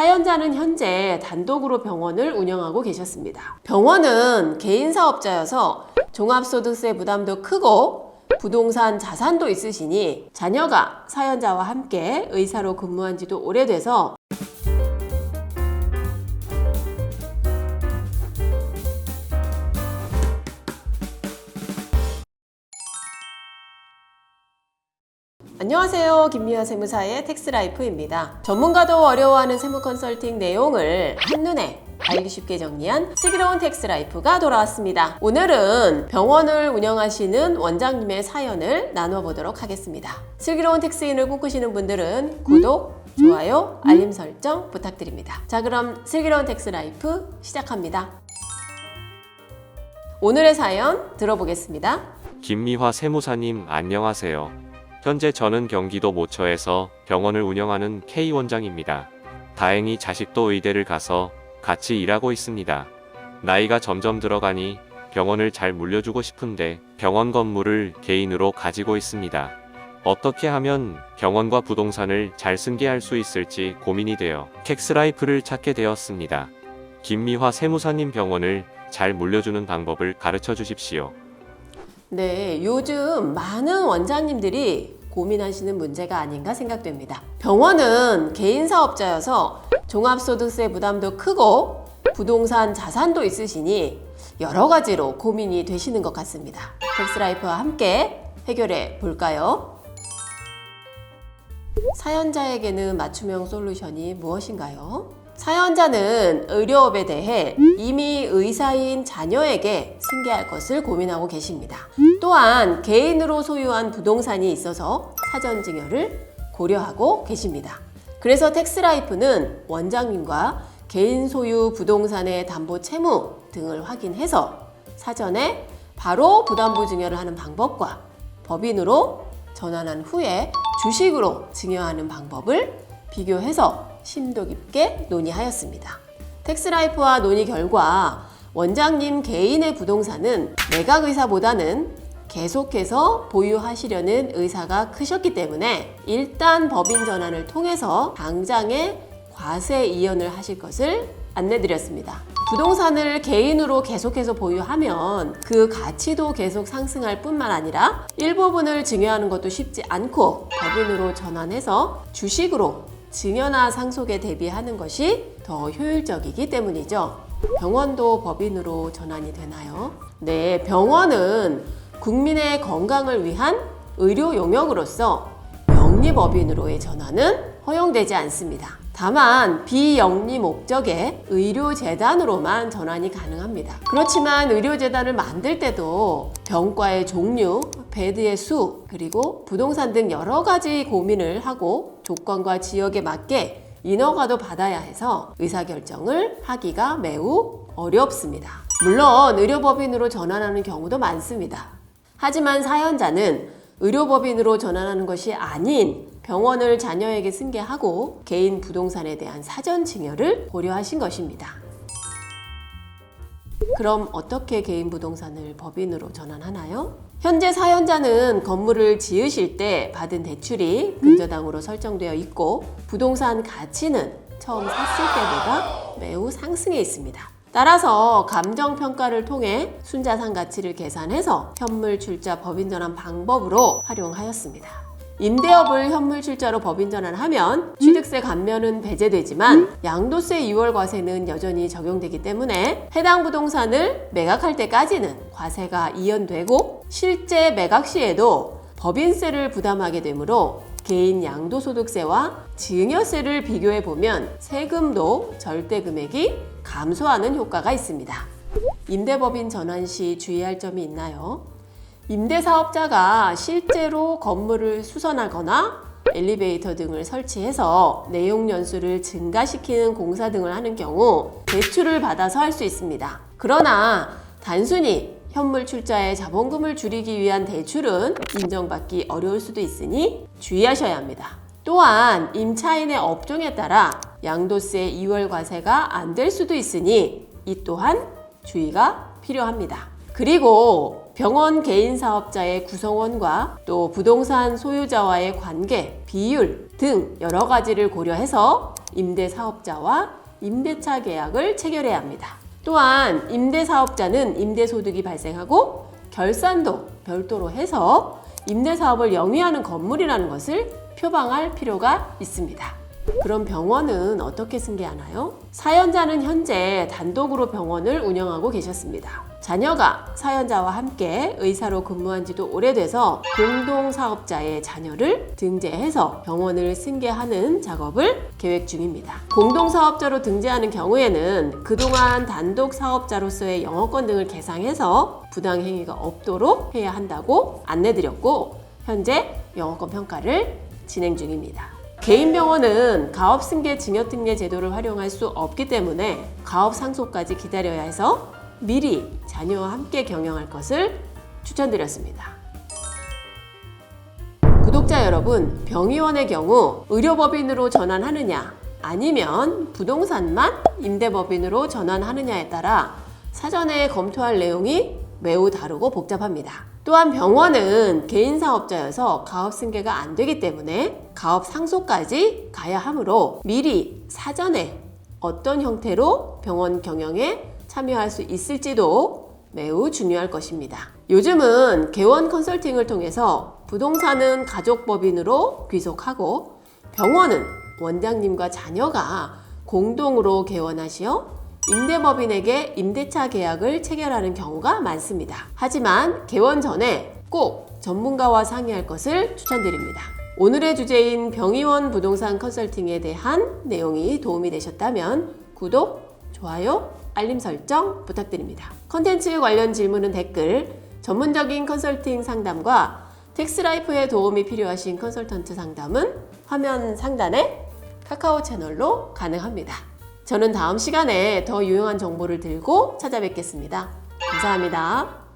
사연자는 현재 단독으로 병원을 운영하고 계셨습니다. 병원은 개인 사업자여서 종합소득세 부담도 크고 부동산 자산도 있으시니 자녀가 사연자와 함께 의사로 근무한 지도 오래돼서 안녕하세요. 김미화 세무사의 텍스라이프입니다. 전문가도 어려워하는 세무 컨설팅 내용을 한눈에 알기 쉽게 정리한 슬기로운 텍스라이프가 돌아왔습니다. 오늘은 병원을 운영하시는 원장님의 사연을 나눠보도록 하겠습니다. 슬기로운 텍스인을 꿈꾸시는 분들은 구독, 좋아요, 알림 설정 부탁드립니다. 자, 그럼 슬기로운 텍스라이프 시작합니다. 오늘의 사연 들어보겠습니다. 김미화 세무사님 안녕하세요. 현재 저는 경기도 모처에서 병원을 운영하는 K원장입니다. 다행히 자식도 의대를 가서 같이 일하고 있습니다. 나이가 점점 들어가니 병원을 잘 물려주고 싶은데 병원 건물을 개인으로 가지고 있습니다. 어떻게 하면 병원과 부동산을 잘 승계할 수 있을지 고민이 되어 텍스라이프를 찾게 되었습니다. 김미화 세무사님 병원을 잘 물려주는 방법을 가르쳐 주십시오. 네, 요즘 많은 원장님들이 고민하시는 문제가 아닌가 생각됩니다. 병원은 개인 사업자여서 종합소득세 부담도 크고 부동산 자산도 있으시니 여러 가지로 고민이 되시는 것 같습니다. 텍스라이프와 함께 해결해 볼까요? 사연자에게는 맞춤형 솔루션이 무엇인가요? 사연자는 의료업에 대해 이미 의사인 자녀에게 승계할 것을 고민하고 계십니다. 또한 개인으로 소유한 부동산이 있어서 사전증여를 고려하고 계십니다. 그래서 텍스라이프는 원장님과 개인 소유 부동산의 담보 채무 등을 확인해서 사전에 바로 부담부 증여를 하는 방법과 법인으로 전환한 후에 주식으로 증여하는 방법을 비교해서 심도 깊게 논의하였습니다. 텍스라이프와 논의 결과 원장님 개인의 부동산은 매각의사보다는 계속해서 보유하시려는 의사가 크셨기 때문에 일단 법인 전환을 통해서 당장의 과세 이연을 하실 것을 안내드렸습니다. 부동산을 개인으로 계속해서 보유하면 그 가치도 계속 상승할 뿐만 아니라 일부분을 증여하는 것도 쉽지 않고 법인으로 전환해서 주식으로 증여나 상속에 대비하는 것이 더 효율적이기 때문이죠. 병원도 법인으로 전환이 되나요? 네, 병원은 국민의 건강을 위한 의료 용역으로서 영리법인으로의 전환은 허용되지 않습니다. 다만 비영리 목적의 의료재단으로만 전환이 가능합니다. 그렇지만 의료재단을 만들 때도 병과의 종류, 베드의 수, 그리고 부동산 등 여러 가지 고민을 하고 조건과 지역에 맞게 인허가도 받아야 해서 의사결정을 하기가 매우 어렵습니다. 물론 의료법인으로 전환하는 경우도 많습니다. 하지만 사연자는 의료법인으로 전환하는 것이 아닌 병원을 자녀에게 승계하고 개인 부동산에 대한 사전 증여를 고려하신 것입니다. 그럼 어떻게 개인 부동산을 법인으로 전환하나요? 현재 사연자는 건물을 지으실 때 받은 대출이 근저당으로 설정되어 있고 부동산 가치는 처음 샀을 때보다 매우 상승해 있습니다. 따라서 감정평가를 통해 순자산 가치를 계산해서 현물출자 법인전환 방법으로 활용하였습니다. 임대업을 현물출자로 법인전환하면 취득세 감면은 배제되지만 양도세 2월 과세는 여전히 적용되기 때문에 해당 부동산을 매각할 때까지는 과세가 이연되고 실제 매각 시에도 법인세를 부담하게 되므로 개인 양도소득세와 증여세를 비교해보면 세금도 절대금액이 감소하는 효과가 있습니다. 임대법인 전환 시 주의할 점이 있나요? 임대사업자가 실제로 건물을 수선하거나 엘리베이터 등을 설치해서 내용연수를 증가시키는 공사 등을 하는 경우 대출을 받아서 할 수 있습니다. 그러나 단순히 현물 출자의 자본금을 줄이기 위한 대출은 인정받기 어려울 수도 있으니 주의하셔야 합니다. 또한 임차인의 업종에 따라 양도세 2월 과세가 안 될 수도 있으니 이 또한 주의가 필요합니다. 그리고 병원 개인 사업자의 구성원과 또 부동산 소유자와의 관계, 비율 등 여러 가지를 고려해서 임대 사업자와 임대차 계약을 체결해야 합니다. 또한 임대 사업자는 임대 소득이 발생하고 결산도 별도로 해서 임대 사업을 영위하는 건물이라는 것을 표방할 필요가 있습니다. 그럼 병원은 어떻게 승계하나요? 사연자는 현재 단독으로 병원을 운영하고 계셨습니다. 자녀가 사연자와 함께 의사로 근무한 지도 오래돼서 공동사업자의 자녀를 등재해서 병원을 승계하는 작업을 계획 중입니다. 공동사업자로 등재하는 경우에는 그동안 단독사업자로서의 영업권 등을 계상해서 부당행위가 없도록 해야 한다고 안내드렸고 현재 영업권 평가를 진행 중입니다. 개인 병원은 가업승계 증여특례 제도를 활용할 수 없기 때문에 가업 상속까지 기다려야 해서 미리 자녀와 함께 경영할 것을 추천드렸습니다. 구독자 여러분, 병의원의 경우 의료법인으로 전환하느냐 아니면 부동산만 임대법인으로 전환하느냐에 따라 사전에 검토할 내용이 매우 다르고 복잡합니다. 또한 병원은 개인 사업자여서 가업 승계가 안 되기 때문에 가업 상속까지 가야 하므로 미리 사전에 어떤 형태로 병원 경영에 참여할 수 있을지도 매우 중요할 것입니다. 요즘은 개원 컨설팅을 통해서 부동산은 가족법인으로 귀속하고 병원은 원장님과 자녀가 공동으로 개원하시어 임대법인에게 임대차 계약을 체결하는 경우가 많습니다. 하지만 개원 전에 꼭 전문가와 상의할 것을 추천드립니다. 오늘의 주제인 병의원 부동산 컨설팅에 대한 내용이 도움이 되셨다면 구독, 좋아요, 알림 설정 부탁드립니다. 컨텐츠 관련 질문은 댓글, 전문적인 컨설팅 상담과 텍스라이프에 도움이 필요하신 컨설턴트 상담은 화면 상단에 카카오 채널로 가능합니다. 저는 다음 시간에 더 유용한 정보를 들고 찾아뵙겠습니다. 감사합니다.